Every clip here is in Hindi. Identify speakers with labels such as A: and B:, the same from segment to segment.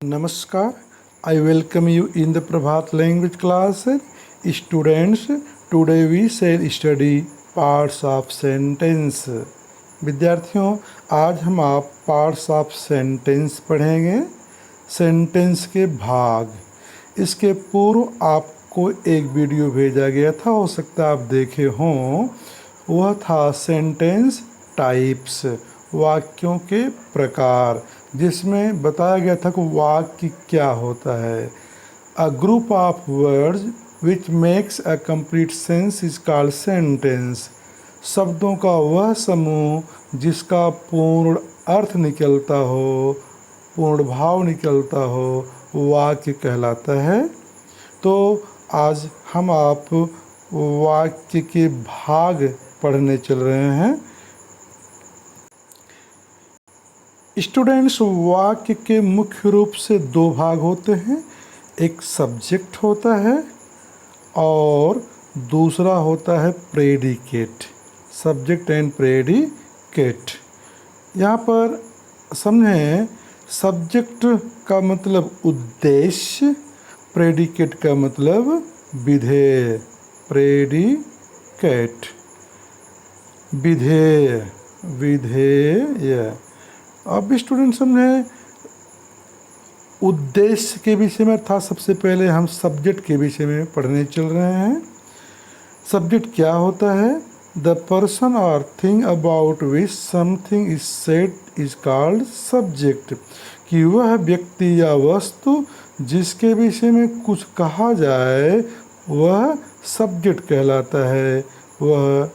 A: Namaskar. I welcome you in the Prabhat language class. Students, today we shall study parts of sentence. विद्यार्थियों, आज हम आप पार्ट्स ऑफ सेंटेंस पढ़ेंगे, सेंटेंस के भाग। इसके पूर्व आपको एक वीडियो भेजा गया था, हो सकता है आप देखे हों। वह था सेंटेंस टाइप्स, वाक्यों के प्रकार, जिसमें बताया गया था कि वाक्य क्या होता है। A group of words which makes a complete sense is called sentence. शब्दों का वह समूह जिसका पूर्ण अर्थ निकलता हो, पूर्ण भाव निकलता हो, वाक्य कहलाता है। तो आज हम आप वाक्य के भाग पढ़ने चल रहे हैं। स्टूडेंट्स, वाक्य के मुख्य रूप से दो भाग होते हैं। एक सब्जेक्ट होता है और दूसरा होता है प्रेडिकेट। Subject and predicate. यहाँ पर समझें, सब्जेक्ट का मतलब उद्देश्य, प्रेडिकेट का मतलब विधेय। प्रेडिकेट विधेय, विधेय। अब स्टूडेंट समझें, उद्देश्य के विषय में था। सबसे पहले हम सब्जेक्ट के विषय में पढ़ने चल रहे हैं। सब्जेक्ट क्या होता है? द पर्सन और thing about which something is said is called subject. कि वह व्यक्ति या वस्तु जिसके विषय में कुछ कहा जाए वह सब्जेक्ट कहलाता है, वह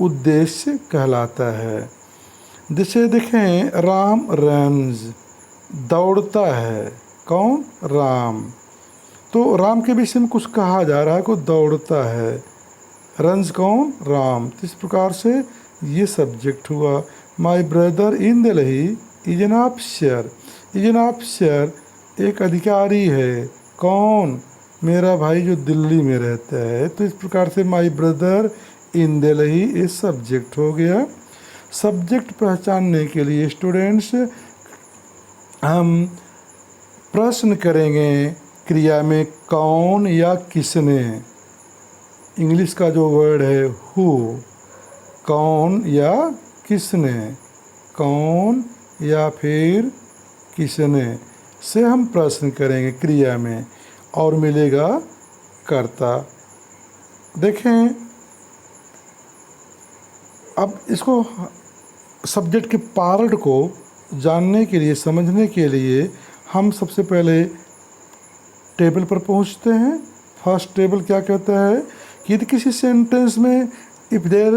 A: उद्देश्य कहलाता है। जैसे देखें, राम रन्स, दौड़ता है। कौन? राम। तो राम के विषय में कुछ कहा जा रहा है, को दौड़ता है। रन्स कौन? राम। इस प्रकार से ये सब्जेक्ट हुआ। My brother in Delhi is an officer. Is an officer एक अधिकारी है। कौन? मेरा भाई जो दिल्ली में रहता है। तो इस प्रकार से माय ब्रदर इन दिल्ली ये सब्जेक्ट हो गया। सब्जेक्ट पहचानने के लिए स्टूडेंट्स हम प्रश्न करेंगे क्रिया में कौन या किसने। इंग्लिश का जो वर्ड है हु, कौन या किसने, कौन या फिर किसने से हम प्रश्न करेंगे क्रिया में, और मिलेगा कर्ता। देखें, अब इसको सब्जेक्ट के पार्ट को जानने के लिए, समझने के लिए हम सबसे पहले टेबल पर पहुंचते हैं। फर्स्ट टेबल क्या कहता है कि यदि किसी सेंटेंस में if there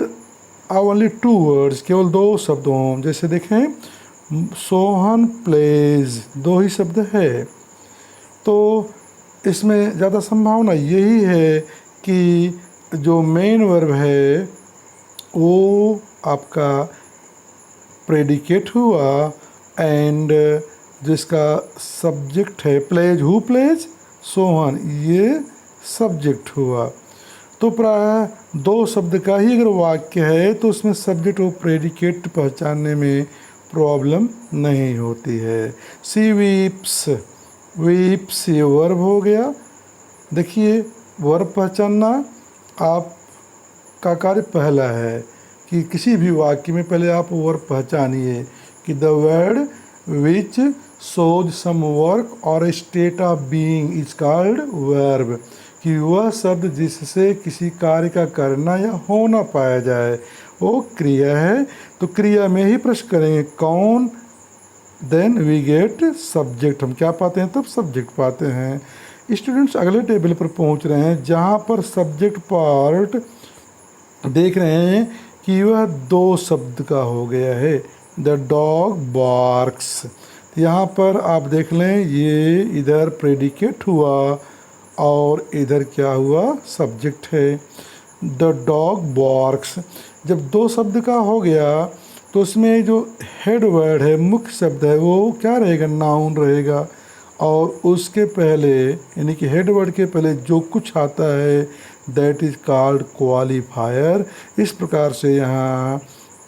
A: are only two words, केवल दो शब्द हों। जैसे देखें, सोहन प्लेज, दो ही शब्द है, तो इसमें ज़्यादा संभावना यही है कि जो मेन वर्ब है वो आपका प्रेडिकेट हुआ, एंड जिसका सब्जेक्ट है प्लेज, हु प्लेज, सोहन, ये सब्जेक्ट हुआ। तो प्राय दो शब्द का ही अगर वाक्य है तो उसमें सब्जेक्ट और प्रेडिकेट पहचानने में प्रॉब्लम नहीं होती है। सी वीप्स, वीप्स ये वर्ब हो गया। देखिए, वर्ब पहचानना आपका कार्य पहला है कि किसी भी वाक्य में पहले आप वर्ब पहचानिए कि the word which shows some work और state of being is called verb. कि वह शब्द जिससे किसी कार्य का करना या होना पाया जाए वो क्रिया है। तो क्रिया में ही प्रश्न करेंगे कौन, देन वी गेट सब्जेक्ट। हम क्या पाते हैं? तब सब्जेक्ट पाते हैं। स्टूडेंट्स अगले टेबल पर पहुंच रहे हैं, जहां पर सब्जेक्ट पार्ट देख रहे हैं कि वह दो शब्द का हो गया है। The dog barks. यहाँ पर आप देख लें, ये इधर प्रेडिकेट हुआ और इधर क्या हुआ? सब्जेक्ट है। The dog barks. जब दो शब्द का हो गया तो उसमें जो हेड वर्ड है, मुख्य शब्द है, वो क्या रहेगा? नाउन रहेगा। और उसके पहले, यानी कि हेड वर्ड के पहले जो कुछ आता है दैट इज कॉल्ड क्वालिफायर। इस प्रकार से यहाँ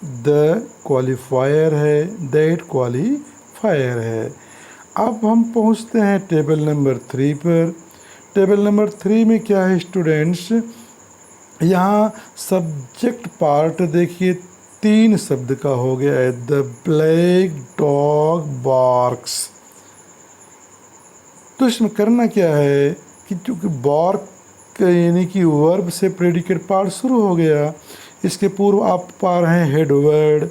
A: द क्वालिफायर है, दैट क्वालिफायर है। अब हम पहुंचते हैं टेबल नंबर 3 पर। टेबल नंबर 3 में क्या है स्टूडेंट्स, यहाँ सब्जेक्ट पार्ट देखिए 3 शब्द का हो गया है, द ब्लैक डॉग बार्क्स। तो इसमें करना क्या है कि चूँकि बार्क यानी कि वर्ब से प्रेडिकेट पार्ट शुरू हो गया, इसके पूर्व आप पा रहे हैं हेडवर्ड।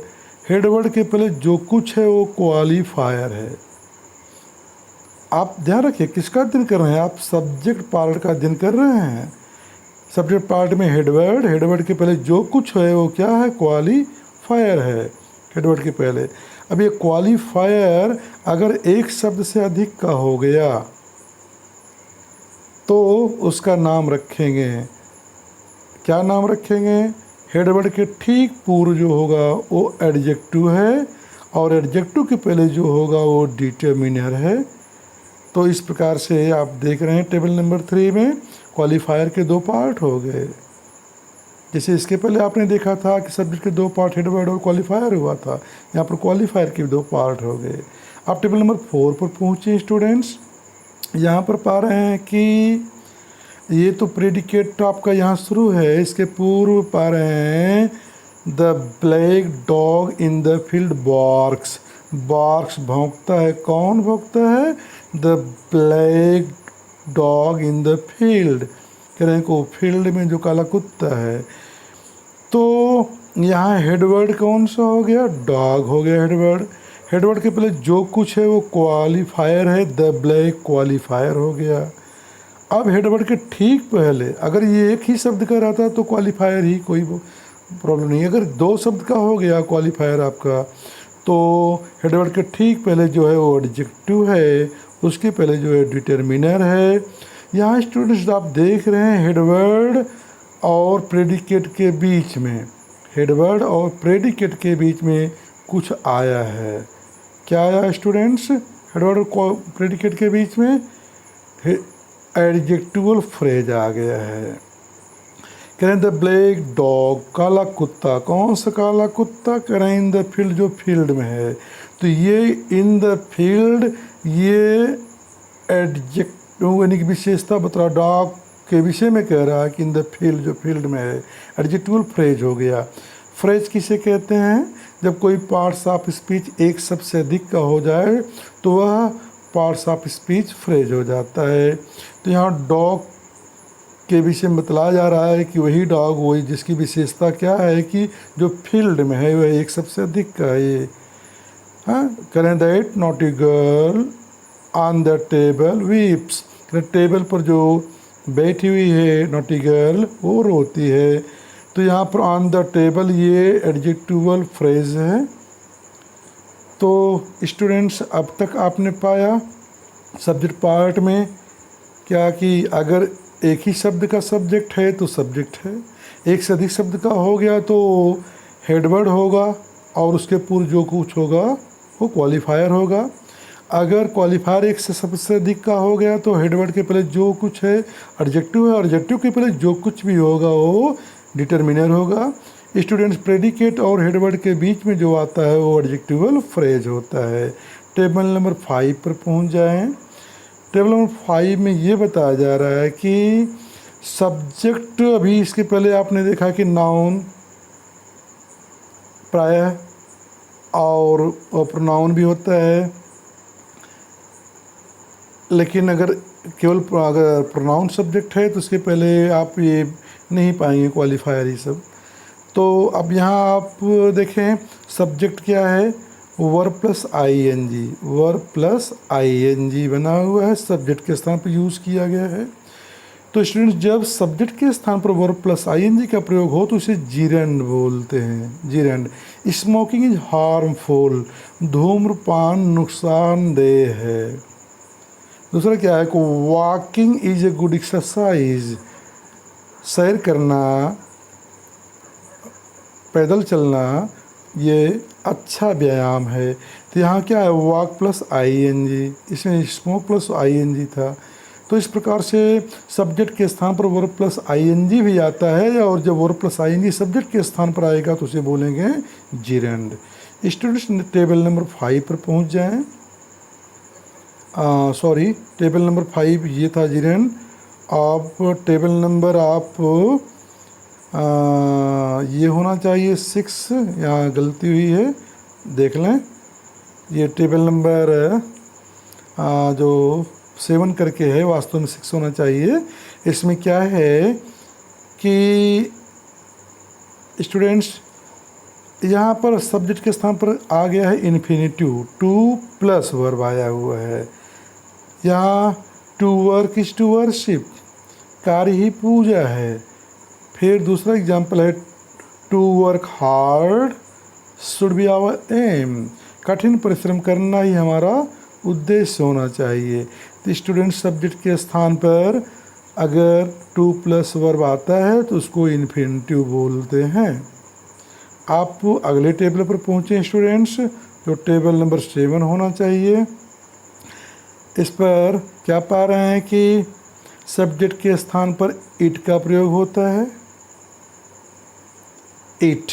A: हेडवर्ड के पहले जो कुछ है वो क्वालिफायर है। आप ध्यान रखिए किसका अध्ययन कर रहे हैं, आप सब्जेक्ट पार्ट का अध्ययन कर रहे हैं। सब्जेक्ट पार्ट में हेडवर्ड, हेडवर्ड के पहले जो कुछ है वो क्या है, क्वालिफायर है हेडवर्ड के पहले। अब ये क्वालिफायर अगर एक शब्द से अधिक का हो गया तो उसका नाम रखेंगे, क्या नाम रखेंगे, हेडवर्ड के ठीक पूर्व जो होगा वो एडजेक्टिव है और एडजेक्टिव के पहले जो होगा वो डिटर्मिनर है। तो इस प्रकार से आप देख रहे हैं टेबल नंबर 3 में क्वालिफायर के 2 पार्ट हो गए। जैसे इसके पहले आपने देखा था कि सब्जेक्ट के 2 पार्ट हेडवर्ड और क्वालिफायर हुआ था, यहाँ पर क्वालिफायर के 2 पार्ट हो गए। आप टेबल नंबर 4 पर पहुँचे स्टूडेंट्स, यहाँ पर पा रहे हैं कि ये तो प्रेडिकेट आपका यहाँ शुरू है, इसके पूर्व पा रहे हैं the black dog in the field barks. Barks भौंकता है, कौन भौंकता है, the black dog in the field, कह रहे हैं को फील्ड में जो काला कुत्ता है। तो यहाँ हेडवर्ड कौन सा हो गया, डॉग हो गया हेडवर्ड। हेडवर्ड के पहले जो कुछ है वो क्वालिफायर है, द ब्लैक क्वालिफायर हो गया। अब हेडवर्ड के ठीक पहले अगर ये एक ही शब्द का रहता तो क्वालिफायर ही, कोई प्रॉब्लम नहीं। अगर 2 शब्द का हो गया क्वालिफायर आपका, तो हेडवर्ड के ठीक पहले जो है वो एडजेक्टिव है, उसके पहले जो है डिटर्मिनर है। यहाँ स्टूडेंट्स आप देख रहे हैं हेडवर्ड और प्रेडिकेट के बीच में, हेडवर्ड और प्रेडिकेट के बीच में कुछ आया है। क्या आया स्टूडेंट्स, हेडवर्ड और प्रेडिकेट के बीच में एडजेक्टिवल फ्रेज आ गया है। कह रहे हैं द ब्लैक डॉग, काला कुत्ता, कौन सा काला कुत्ता, कह रहे हैं इन द फील्ड, जो फील्ड में है। तो ये इन द फील्ड ये एडजेक्टिव यानी कि विशेषता बता रहा, डॉग के विषय में कह रहा है कि इन द फील्ड, जो फील्ड में है, एडजेक्टिवल फ्रेज हो गया। फ्रेज किसे कहते हैं, जब कोई पार्ट्स ऑफ स्पीच एक शब्द से अधिक का हो जाए तो वह पार्ट्स ऑफ स्पीच फ्रेज हो जाता है। तो यहाँ डॉग के विषय में बतलाया जा रहा है कि वही डॉग, वही जिसकी विशेषता क्या है कि जो फील्ड में है वह एक सबसे अधिक का है ये। हाँ, करें that naughty girl on the table weeps, table पर जो बैठी हुई है नॉटी गर्ल वो रोती है। तो यहाँ पर ऑन द टेबल ये एडजेक्टिवल फ्रेज है। तो स्टूडेंट्स अब तक आपने पाया सब्जेक्ट पार्ट में क्या कि अगर एक ही शब्द का सब्जेक्ट है तो सब्जेक्ट है, एक से अधिक शब्द का हो गया तो हेडवर्ड होगा और उसके पूर्व जो कुछ होगा वो क्वालिफायर होगा। अगर क्वालिफायर एक से शब्द से अधिक का हो गया तो हेडवर्ड के पहले जो कुछ है एडजेक्टिव है और एडजेक्टिव के पहले जो कुछ भी होगा वो डिटर्मिनर होगा। स्टूडेंट्स प्रेडिकेट और हेडवर्ड के बीच में जो आता है वो एडजेक्टिवल फ्रेज होता है। टेबल नंबर 5 पर पहुंच जाएं। टेबल नंबर 5 में ये बताया जा रहा है कि सब्जेक्ट, अभी इसके पहले आपने देखा कि नाउन प्रायः और प्रोनाउन भी होता है, लेकिन अगर केवल अगर प्रोनाउन सब्जेक्ट है तो उसके पहले आप ये नहीं पाएंगे क्वालिफायर ये सब। तो अब यहाँ आप देखें सब्जेक्ट क्या है, verb plus ING, verb plus ING बना हुआ है, सब्जेक्ट के स्थान पर यूज़ किया गया है। तो स्टूडेंट्स जब सब्जेक्ट के स्थान पर वर्ब प्लस आईएनजी का प्रयोग हो तो इसे जीरेंड बोलते हैं, जीरेंड। स्मोकिंग इज हार्मफुल, धूम्रपान नुकसानदेह है। दूसरा क्या है को walking is a good exercise, सैर करना, पैदल चलना ये अच्छा व्यायाम है। तो यहाँ क्या है वॉक प्लस आईएनजी, इसमें स्मोक प्लस आईएनजी था। तो इस प्रकार से सब्जेक्ट के स्थान पर वर्ब प्लस आईएनजी भी आता है और जब वर्ब प्लस आईएनजी सब्जेक्ट के स्थान पर आएगा तो उसे बोलेंगे जीरेंड। स्टूडेंट्स टेबल नंबर 5 पर पहुँच जाएँ। सॉरी, टेबल नंबर 5 ये था जिरेन। आप टेबल नंबर आप ये होना चाहिए 6, यहाँ गलती हुई है, देख लें। ये टेबल नंबर जो 7 करके है, वास्तव में 6 होना चाहिए। इसमें क्या है कि स्टूडेंट्स यहाँ पर सब्जेक्ट के स्थान पर आ गया है इन्फिनिटिव, टू प्लस वर्ब आया हुआ है। यहाँ to work is to worship, कार्य ही पूजा है। फिर दूसरा एग्जाम्पल है to work hard should be our aim, कठिन परिश्रम करना ही हमारा उद्देश्य होना चाहिए। तो स्टूडेंट सब्जेक्ट के स्थान पर अगर टू प्लस वर्ब आता है तो उसको इन्फिनिटिव बोलते हैं। आप अगले टेबल पर पहुँचे स्टूडेंट्स, जो टेबल नंबर 7 होना चाहिए। इस पर क्या पा रहे हैं कि सब्जेक्ट के स्थान पर इट का प्रयोग होता है। इट,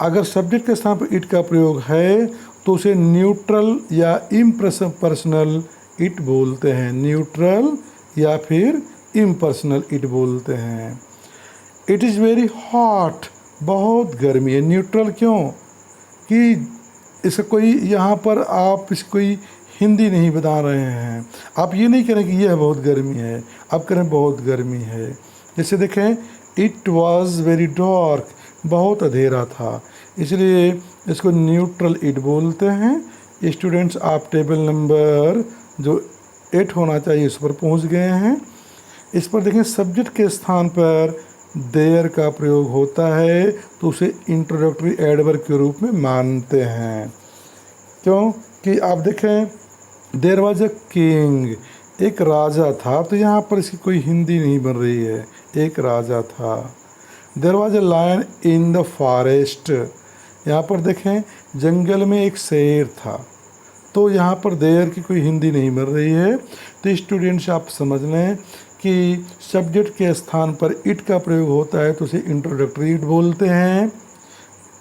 A: अगर सब्जेक्ट के स्थान पर इट का प्रयोग है तो उसे न्यूट्रल या इम्पर्सनल इट बोलते हैं। न्यूट्रल या फिर इम्पर्सनल इट बोलते हैं। इट इज़ वेरी हॉट, बहुत गर्मी है। न्यूट्रल क्यों कि इसका कोई यहाँ पर आप इस कोई हिंदी नहीं बता रहे हैं। आप ये नहीं करें कि यह बहुत गर्मी है, आप करें बहुत गर्मी है। जैसे देखें, इट वॉज वेरी डार्क, बहुत अंधेरा था, इसलिए इसको न्यूट्रल इट बोलते हैं। स्टूडेंट्स आप टेबल नंबर जो 8 होना चाहिए उस पर पहुंच गए हैं। इस पर देखें, सब्जेक्ट के स्थान पर देयर का प्रयोग होता है तो उसे इंट्रोडक्टरी एडवर्ब के रूप में मानते हैं। क्यों कि आप देखें, देयर वाज अ किंग, एक राजा था, तो यहाँ पर इसकी कोई हिंदी नहीं बन रही है, एक राजा था। There was a lion in the forest, यहाँ पर देखें जंगल में एक शेर था, तो यहाँ पर देयर की कोई हिंदी नहीं बन रही है। तो स्टूडेंट्स आप समझ लें कि सब्जेक्ट के स्थान पर इट का प्रयोग होता है तो उसे इंट्रोडक्टरी इट बोलते हैं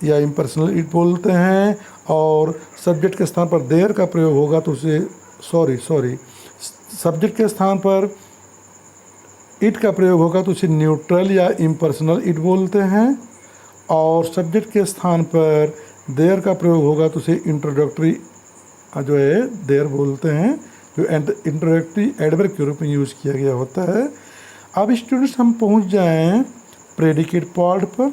A: या इम्पर्सनल इट बोलते हैं, और सब्जेक्ट के स्थान पर देयर का प्रयोग होगा तो उसे सब्जेक्ट के स्थान पर इट का प्रयोग होगा तो उसे न्यूट्रल या इम्पर्सनल इट बोलते हैं, और सब्जेक्ट के स्थान पर देयर का प्रयोग होगा तो उसे इंट्रोडक्टरी जो है देयर बोलते हैं, जो इंट्रोडक्टरी एडवर्ब के रूप में यूज़ किया गया होता है। अब स्टूडेंट्स हम पहुंच जाएं प्रेडिकेट पार्ट पर।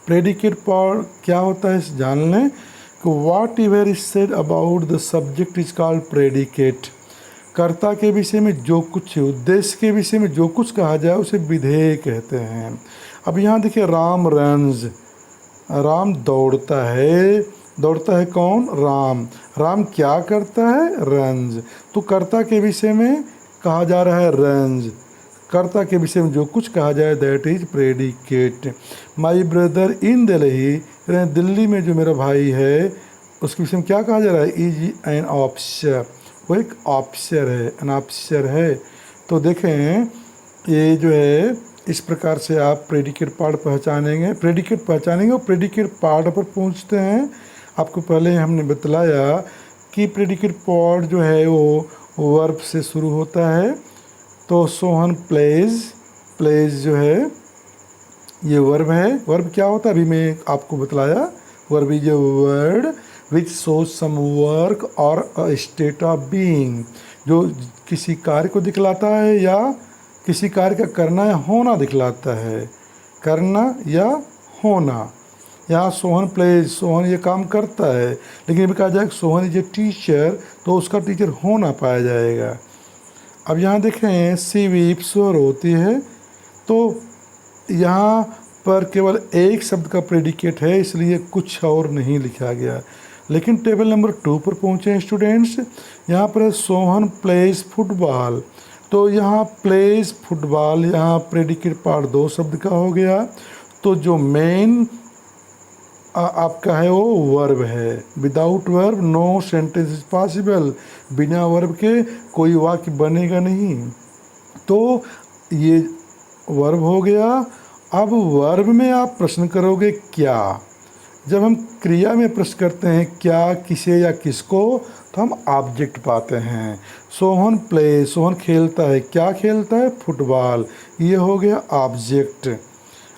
A: प्रेडिकेट पार्ट क्या होता है इस जान लें कि what ever is said about the subject is called predicate. कर्ता के विषय में जो कुछ, उद्देश्य के विषय में जो कुछ कहा जाए उसे विधेय कहते हैं। अब यहाँ देखिए, राम रन्स, राम दौड़ता है। दौड़ता है कौन? राम। राम क्या करता है? रन्स। तो कर्ता के विषय में कहा जा रहा है रन्स, कर्ता के विषय में जो कुछ कहा जाए that is predicate. My brother in Delhi, Delhi में जो मेरा भाई है उसके विषय में क्या कहा जा रहा है? इज एन ऑफिसर, वो एक ऑफिसर है, एन ऑफिसर है। तो देखें, ये जो है इस प्रकार से आप प्रेडिकेट पार्ट पहचानेंगे, प्रेडिकेट पहचानेंगे और प्रेडिकेट पार्ट पर पहुंचते हैं। आपको पहले हमने बतलाया कि प्रेडिकेट पार्ट जो है वो वर्ब से शुरू होता है। तो सोहन प्लेज, प्लेज जो है ये वर्ब है। वर्ब क्या होता है अभी मैं आपको बतलाया। Verb is a word which shows some work or a state of being, जो किसी कार्य को दिखलाता है या किसी कार्य का करना या होना दिखलाता है, करना या होना। यहाँ सोहन प्लेज, सोहन ये काम करता है, लेकिन अभी कहा जाए सोहन इज ए टीचर तो उसका टीचर होना पाया जाएगा। अब यहाँ देखें, सी वीप्स रोती है, तो यहाँ पर केवल एक शब्द का प्रेडिकेट है, इसलिए कुछ और नहीं लिखा गया। लेकिन टेबल नंबर 2 पर पहुँचे हैं स्टूडेंट्स। यहाँ पर सोहन प्लेज फुटबॉल, तो यहाँ प्लेज फुटबॉल, यहाँ प्रेडिकेट पार्ट 2 शब्द का हो गया। तो जो मेन आपका है वो वर्ब है। Without verb no sentence is possible, बिना वर्ब के कोई वाक्य बनेगा नहीं। तो ये वर्ब हो गया। अब वर्ब में आप प्रश्न करोगे क्या। जब हम क्रिया में प्रश्न करते हैं क्या, किसे या किसको, तो हम ऑब्जेक्ट पाते हैं। सोहन प्ले, सोहन खेलता है, क्या खेलता है? फुटबॉल, ये हो गया ऑब्जेक्ट।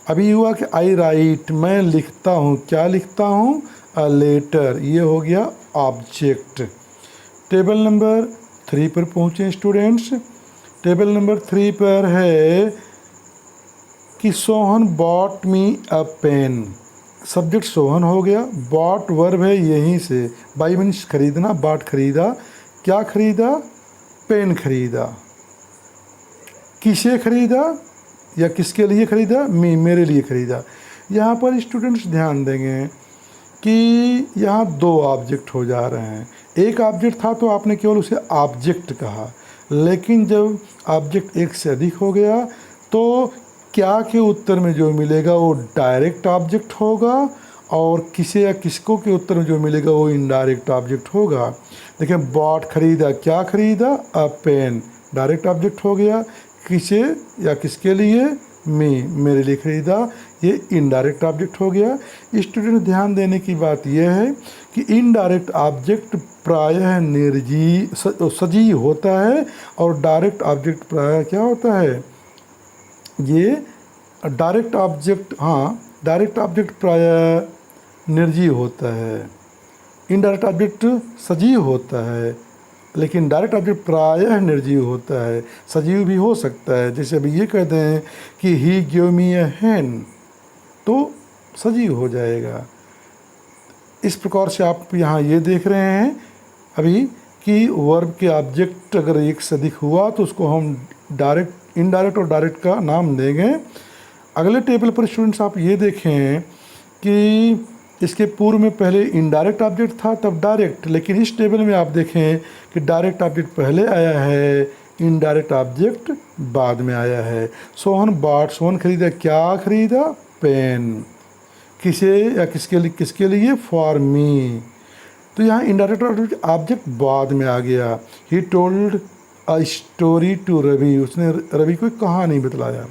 A: अभी हुआ कि आई राइट, मैं लिखता हूँ, क्या लिखता हूँ? अ लेटर, ये हो गया ऑब्जेक्ट। टेबल नंबर 3 पर पहुँचे स्टूडेंट्स। टेबल नंबर 3 पर है कि सोहन बॉट मी अ पेन। सब्जेक्ट सोहन हो गया, बॉट वर्ब है यहीं से, बाई मीन्स खरीदना, बॉट खरीदा, क्या खरीदा? पेन खरीदा। किसे खरीदा या किसके लिए खरीदा? मेरे लिए खरीदा। यहाँ पर स्टूडेंट्स ध्यान देंगे कि यहाँ 2 ऑब्जेक्ट हो जा रहे हैं। एक ऑब्जेक्ट था तो आपने केवल उसे ऑब्जेक्ट कहा, लेकिन जब ऑब्जेक्ट एक से अधिक हो गया तो क्या के उत्तर में जो मिलेगा वो डायरेक्ट ऑब्जेक्ट होगा और किसे या किसको के उत्तर में जो मिलेगा वो इनडायरेक्ट ऑब्जेक्ट होगा। देखिए, बॉट खरीदा, क्या खरीदा? अ पेन, डायरेक्ट ऑब्जेक्ट हो गया। किसे या किसके लिए? मेरे लिए खरीदा, ये इनडायरेक्ट ऑब्जेक्ट हो गया। स्टूडेंट ध्यान देने की बात यह है कि इनडायरेक्ट ऑब्जेक्ट प्रायः सजीव होता है और डायरेक्ट ऑब्जेक्ट प्रायः क्या होता है? ये डायरेक्ट ऑब्जेक्ट, हाँ, डायरेक्ट ऑब्जेक्ट प्रायः निर्जीव होता है, इनडायरेक्ट ऑब्जेक्ट सजीव होता है, लेकिन डायरेक्ट ऑब्जेक्ट प्रायः निर्जीव होता है। सजीव भी हो सकता है, जैसे अभी ये कहते हैं कि ही गिव मी अ हैन, तो सजीव हो जाएगा। इस प्रकार से आप यहाँ ये देख रहे हैं अभी कि वर्ब के ऑब्जेक्ट अगर एक से अधिक हुआ तो उसको हम डायरेक्ट, इनडायरेक्ट और डायरेक्ट का नाम देंगे। अगले टेबल पर स्टूडेंट्स आप ये देखें कि इसके पूर्व में पहले इनडायरेक्ट ऑब्जेक्ट था तब डायरेक्ट, लेकिन इस टेबल में आप देखें कि डायरेक्ट ऑब्जेक्ट पहले आया है, इनडायरेक्ट ऑब्जेक्ट बाद में आया है। सोहन बॉट, सोहन खरीदा, क्या खरीदा? पेन। किसे या किसके लिए? For me. तो यहाँ इनडायरेक्ट ऑब्जेक्ट बाद में आ गया। He told a story to Ravi, उसने रवि को एक कहानी बतलाया।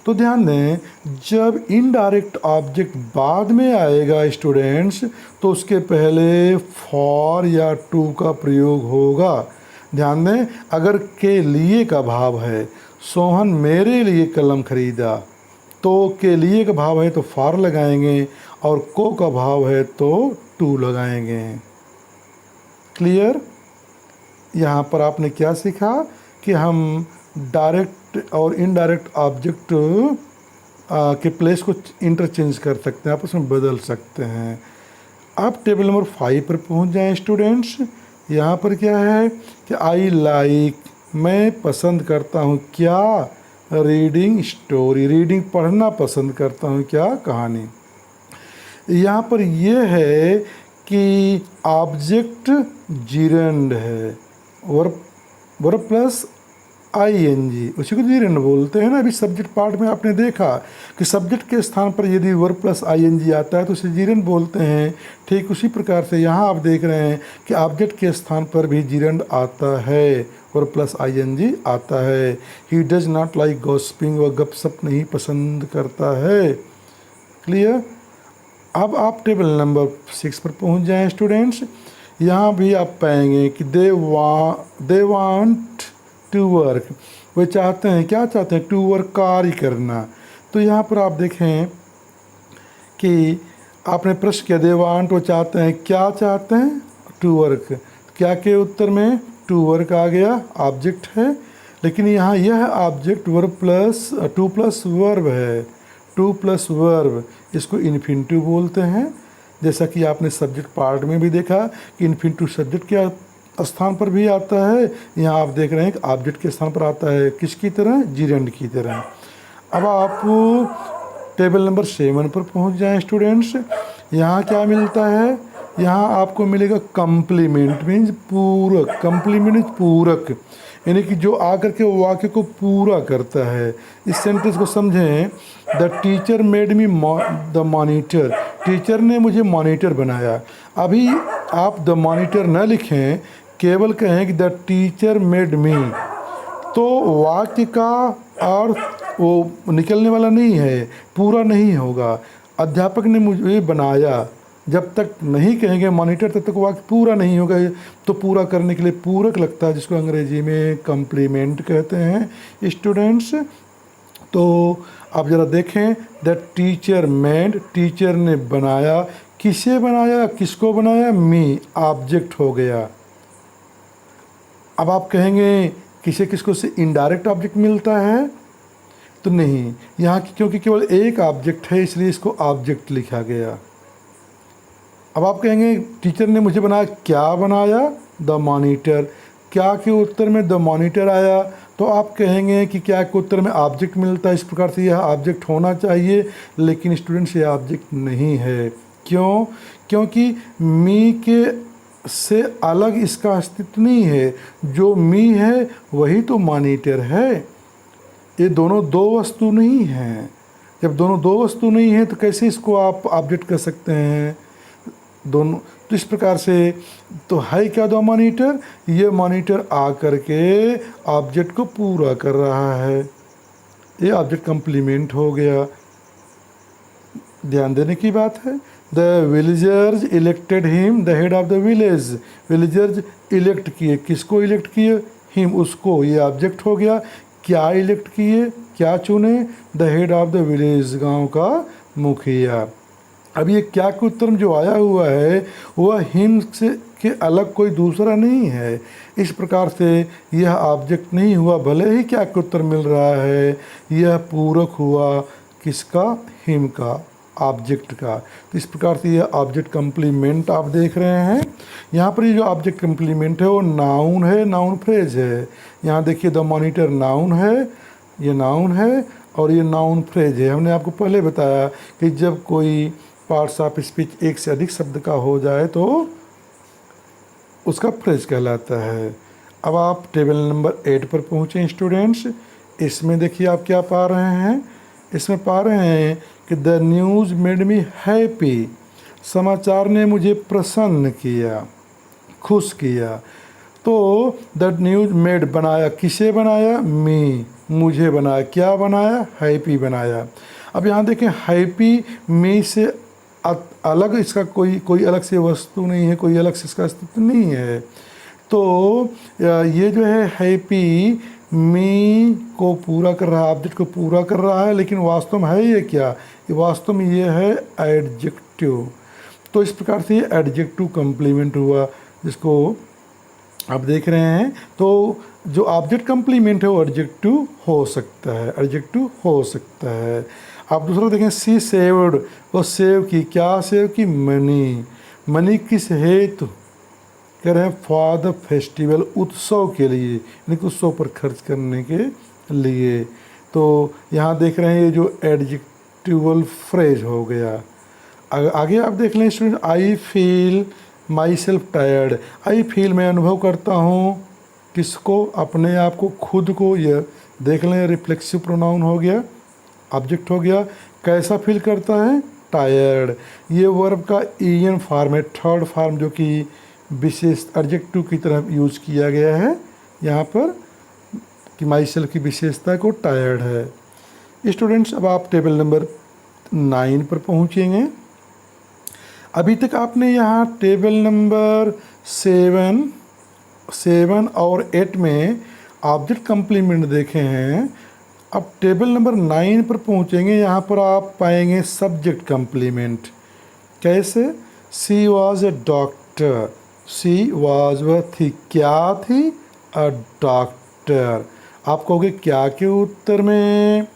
A: तो ध्यान दें, जब इनडायरेक्ट ऑब्जेक्ट बाद में आएगा स्टूडेंट्स तो उसके पहले फॉर या टू का प्रयोग होगा। ध्यान दें, अगर के लिए का भाव है, सोहन मेरे लिए कलम खरीदा, तो के लिए का भाव है तो फॉर लगाएंगे और को का भाव है तो टू लगाएंगे। क्लियर? यहाँ पर आपने क्या सीखा कि हम डायरेक्ट और इनडायरेक्ट ऑब्जेक्ट के प्लेस को इंटरचेंज कर सकते हैं, आपस में बदल सकते हैं। अब टेबल नंबर 5 पर पहुँच जाएं स्टूडेंट्स। यहाँ पर क्या है कि आई लाइक, मैं पसंद करता हूँ, क्या? रीडिंग स्टोरी, रीडिंग पढ़ना पसंद करता हूँ, क्या? कहानी। यहाँ पर यह है कि ऑब्जेक्ट जिरेंड है, वर्ब प्लस आईएनजी, उसी को जिरेंड बोलते हैं ना। अभी सब्जेक्ट पार्ट में आपने देखा कि सब्जेक्ट के स्थान पर यदि वर्ब प्लस आईएनजी आता है तो उसे जिरेंड बोलते हैं। ठीक उसी प्रकार से यहाँ आप देख रहे हैं कि ऑब्जेक्ट के स्थान पर भी जिरेंड आता है, वर्ब प्लस आईएनजी आता है। He does not like gossiping, वह गपशप नहीं पसंद करता है। क्लियर? अब आप टेबल नंबर 6 पर पहुँच जाएँ स्टूडेंट्स। यहाँ भी आप पाएंगे कि दे वांट टू वर्क, वे चाहते हैं, क्या चाहते हैं? टू वर्क, कार्य करना। तो यहाँ पर आप देखें कि आपने प्रश्न किया दे वांट, वो चाहते हैं, क्या चाहते हैं? To work. क्या के उत्तर में टू वर्क आ गया, ऑब्जेक्ट है, लेकिन यहाँ यह object verb plus two plus verb है, टू प्लस वर्ब, इसको इन्फिनिटिव बोलते हैं। जैसा कि आपने सब्जेक्ट पार्ट में भी देखा कि इन्फिनिटिव सब्जेक्ट के स्थान पर भी आता है, यहाँ आप देख रहे हैं कि ऑब्जेक्ट के स्थान पर आता है, किसकी तरह? जिरेंड की तरह। अब आप टेबल नंबर 7 पर पहुँच जाएं स्टूडेंट्स। यहाँ क्या मिलता है? यहाँ आपको मिलेगा कम्प्लीमेंट, मीन्स पूरक। कम्प्लीमेंट मीन्स पूरक, यानी कि जो आकर के वाक्य को पूरा करता है। इस सेंटेंस को समझें, the teacher made me the monitor, teacher ने मुझे मॉनिटर बनाया। अभी आप द मॉनिटर न लिखें, केवल कहें कि द टीचर मेड मी, तो वाक्य का अर्थ वो निकलने वाला नहीं है, पूरा नहीं होगा। अध्यापक ने मुझे बनाया, जब तक नहीं कहेंगे मॉनिटर तब तक वाक्य पूरा नहीं होगा। तो पूरा करने के लिए पूरक लगता है, जिसको अंग्रेजी में कम्प्लीमेंट कहते हैं स्टूडेंट्स। तो आप ज़रा देखें, द टीचर मेड, टीचर ने बनाया, किसे बनाया, किसको बनाया, मी, ऑब्जेक्ट हो गया। अब आप कहेंगे किसे किसको से इनडायरेक्ट ऑब्जेक्ट मिलता है, तो नहीं, यहाँ क्योंकि केवल एक ऑब्जेक्ट है इसलिए इसको ऑब्जेक्ट लिखा गया। अब आप कहेंगे टीचर ने मुझे बनाया, क्या बनाया, द मॉनिटर, क्या के उत्तर में द मॉनिटर आया, तो आप कहेंगे कि क्या के उत्तर में ऑब्जेक्ट मिलता है, इस प्रकार से यह ऑब्जेक्ट होना चाहिए, लेकिन स्टूडेंट्स ये ऑब्जेक्ट नहीं है। क्यों? क्योंकि मी के से अलग इसका अस्तित्व नहीं है, जो मी है वही तो मॉनिटर है। ये दोनों दो वस्तु नहीं हैं। जब दोनों दो वस्तु नहीं है तो कैसे इसको आप ऑब्जेक्ट कर सकते हैं, दोनों। तो इस प्रकार से तो है क्या दो मॉनिटर, ये मॉनिटर आ करके ऑब्जेक्ट को पूरा कर रहा है, ये ऑब्जेक्ट कंप्लीमेंट हो गया। ध्यान देने की बात है। The villagers elected him the head of the village, villagers elect किए, किसको इलेक्ट किए, हिम, उसको, ये ऑब्जेक्ट हो गया। क्या इलेक्ट किए, क्या चुने, the head of the village, गांव का मुखिया। अब ये क्या के उत्तर में जो आया हुआ है वह हिम से के अलग कोई दूसरा नहीं है। इस प्रकार से यह ऑब्जेक्ट नहीं हुआ, भले ही क्या के उत्तर मिल रहा है, यह पूरक हुआ किसका, हिम का, ऑब्जेक्ट का। तो इस प्रकार से यह ऑब्जेक्ट कंप्लीमेंट आप देख रहे हैं। यहाँ पर ये जो ऑब्जेक्ट कंप्लीमेंट है वो नाउन है, नाउन फ्रेज है। यहाँ देखिए द मॉनिटर नाउन है, ये नाउन है, और ये नाउन फ्रेज है। हमने आपको पहले बताया कि जब कोई पार्ट्स ऑफ स्पीच एक से अधिक शब्द का हो जाए तो उसका फ्रेज कहलाता है। अब आप टेबल नंबर 8 पर पहुँचे स्टूडेंट्स। इसमें देखिए आप क्या पा रहे हैं, इसमें पा रहे हैं कि the news made me happy, समाचार ने मुझे प्रसन्न किया, खुश किया। तो द न्यूज़ मेड बनाया, किसे बनाया, मी, मुझे बनाया, क्या बनाया, हैप्पी बनाया। अब यहाँ देखें हैप्पी मी से अलग इसका कोई अलग से वस्तु नहीं है, कोई अलग से इसका अस्तित्व नहीं है। तो ये जो है हैप्पी मी को पूरा कर रहा है, ऑब्जेक्ट को पूरा कर रहा है, लेकिन वास्तव में है ये क्या, ये वास्तव में ये है एडजेक्टिव। तो इस प्रकार से ये एडजेक्टिव कंप्लीमेंट हुआ, जिसको आप देख रहे हैं। तो जो ऑब्जेक्ट कंप्लीमेंट है वो एडजेक्टिव हो सकता है, एडजेक्टिव हो सकता है। आप दूसरा देखें, सी सेव्ड, वो सेव की, क्या सेव की, मनी, मनी किस हेतु कह रहे हैं, फॉर द फेस्टिवल, उत्सव के लिए, यानी कि उत्सव पर खर्च करने के लिए। तो यहाँ देख रहे हैं ये जो एडजेक्टिवल फ्रेज हो गया। आगे आप देख लें student, I feel my self tired, I feel मैं अनुभव करता हूँ, किसको, अपने आप को, खुद को। यह देख लें रिफ्लेक्सिव प्रोनाउन हो गया, ऑब्जेक्ट हो गया। कैसा फील करता है, टायर्ड। ये वर्ब का ईएन फॉर्म है, थर्ड फॉर्म, जो कि विशेष एडजेक्टिव की तरह यूज किया गया है यहाँ पर, कि माई सेल्फ की विशेषता को टायर्ड है। स्टूडेंट्स अब आप टेबल नंबर 9 पर पहुँचेंगे। अभी तक आपने यहाँ टेबल नंबर 7 और 8 में ऑब्जेक्ट कंप्लीमेंट देखे हैं। अब टेबल नंबर 9 पर पहुँचेंगे, यहाँ पर आप पाएंगे सब्जेक्ट कंप्लीमेंट। कैसे, she was a doctor, she was वह थी, क्या थी, अ डॉक्टर। आप कहोगे क्या के उत्तर में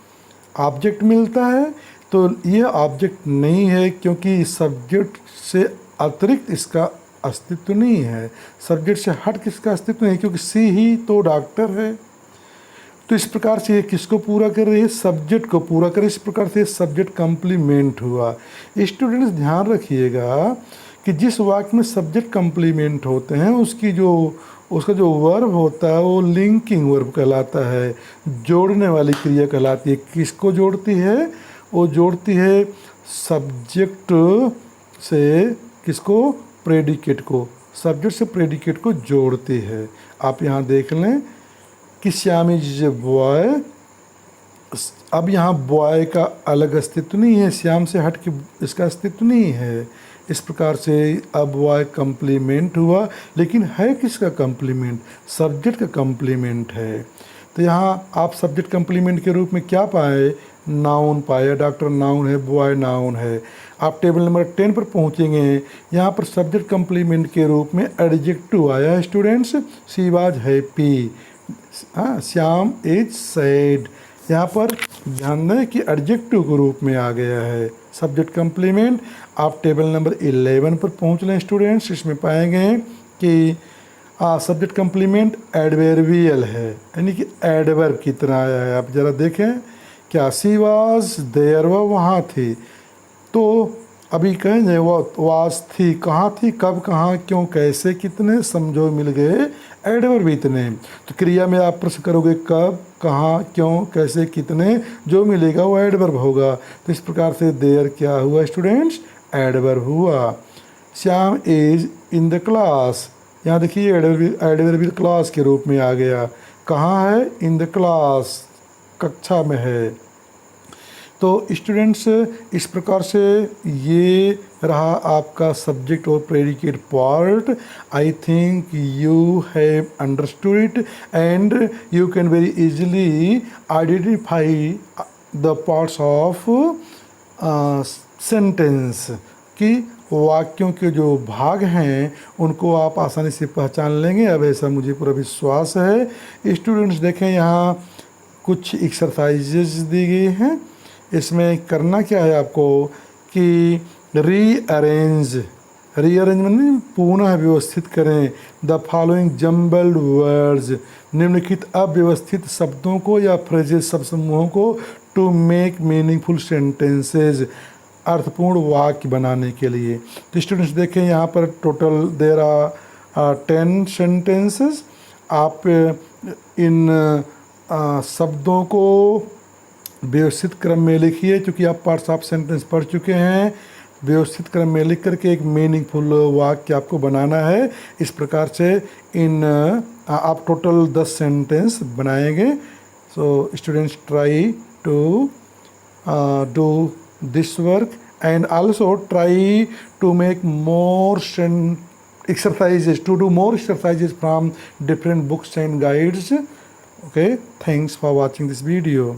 A: ऑब्जेक्ट मिलता है, तो ये ऑब्जेक्ट नहीं है, क्योंकि सब्जेक्ट से अतिरिक्त इसका अस्तित्व नहीं है, सब्जेक्ट से हट किसका अस्तित्व नहीं है, क्योंकि सी ही तो डॉक्टर है। तो इस प्रकार से ये किसको पूरा कर रही है, सब्जेक्ट को पूरा कर। इस प्रकार से सब्जेक्ट कंप्लीमेंट हुआ। स्टूडेंट्स ध्यान रखिएगा कि जिस वाक्य में सब्जेक्ट कंप्लीमेंट होते हैं उसका जो वर्ब होता है वो लिंकिंग वर्ब कहलाता है, जोड़ने वाली क्रिया कहलाती है। किसको जोड़ती है, वो जोड़ती है सब्जेक्ट से किसको, प्रेडिकेट को, सब्जेक्ट से प्रेडिकेट को जोड़ती है। आप यहाँ देख लें कि श्याम इज ए बॉय। अब यहाँ बॉय का अलग अस्तित्व नहीं है, श्याम से हट के इसका अस्तित्व नहीं है। इस प्रकार से अब वाई कम्प्लीमेंट हुआ, लेकिन है किसका कम्प्लीमेंट? सब्जेक्ट का कम्प्लीमेंट है। तो यहाँ आप सब्जेक्ट कम्प्लीमेंट के रूप में क्या पाए? नाउन पाए। डॉक्टर नाउन है, बॉय नाउन है। आप टेबल नंबर 10 पर पहुँचेंगे, यहाँ पर सब्जेक्ट कम्प्लीमेंट के रूप में एडजेक्टिव आया है students. She was happy, Shyam is sad. यहाँ पर ध्यान दें कि एडजेक्टिव के रूप में आ गया है सब्जेक्ट कम्प्लीमेंट। आप टेबल नंबर 11 पर पहुँच लें स्टूडेंट्स, इसमें पाएंगे कि सब्जेक्ट कम्प्लीमेंट एडवर्बियल है, यानी कि एडवर्ब की तरह आया है। आप ज़रा देखें क्या, सी वाज देयर, वह वहाँ थी। तो अभी कहेंगे वह वाज थी, कहाँ थी, कब, कहाँ, क्यों, कैसे, कितने, समझो मिल गए एडवर्ब इतने। तो क्रिया में आप प्रश्न करोगे कब, कहाँ, क्यों, कैसे, कितने, जो मिलेगा वो एडवर्ब होगा। तो इस प्रकार से देयर क्या हुआ स्टूडेंट्स? एडवर्ब हुआ। Shyam is in the class, यहाँ देखिए एडवर्बियल क्लास के रूप में आ गया। कहाँ है? इन द क्लास, कक्षा में है। तो स्टूडेंट्स इस प्रकार से ये रहा आपका सब्जेक्ट और predicate part. I think you have understood it and you can very easily identify the parts of sentence, कि वाक्यों के जो भाग हैं उनको आप आसानी से पहचान लेंगे। अब ऐसा मुझे पूरा विश्वास है। स्टूडेंट्स देखें, यहाँ कुछ एक्सरसाइजेज दी गई हैं। इसमें करना क्या है आपको कि रीअरेंज मतलब पुनः व्यवस्थित करें द फॉलोइंग जम्बल्ड वर्ड्स, निम्नलिखित अव्यवस्थित शब्दों को या फ्रेजेस, शब्द समूहों को, टू मेक मीनिंगफुल सेंटेंसेज, अर्थपूर्ण वाक्य बनाने के लिए। तो स्टूडेंट्स देखें यहाँ पर टोटल देयर आर 10 सेंटेंसेस। आप इन शब्दों को व्यवस्थित क्रम में लिखिए, क्योंकि आप पार्ट्स ऑफ सेंटेंस पढ़ चुके हैं। व्यवस्थित क्रम में लिख करके एक मीनिंगफुल वाक्य आपको बनाना है। इस प्रकार से आप टोटल 10 सेंटेंस बनाएंगे। So students try to do this work and also try to make more exercises, to do more exercises from different books and guides. Okay, thanks for watching this video.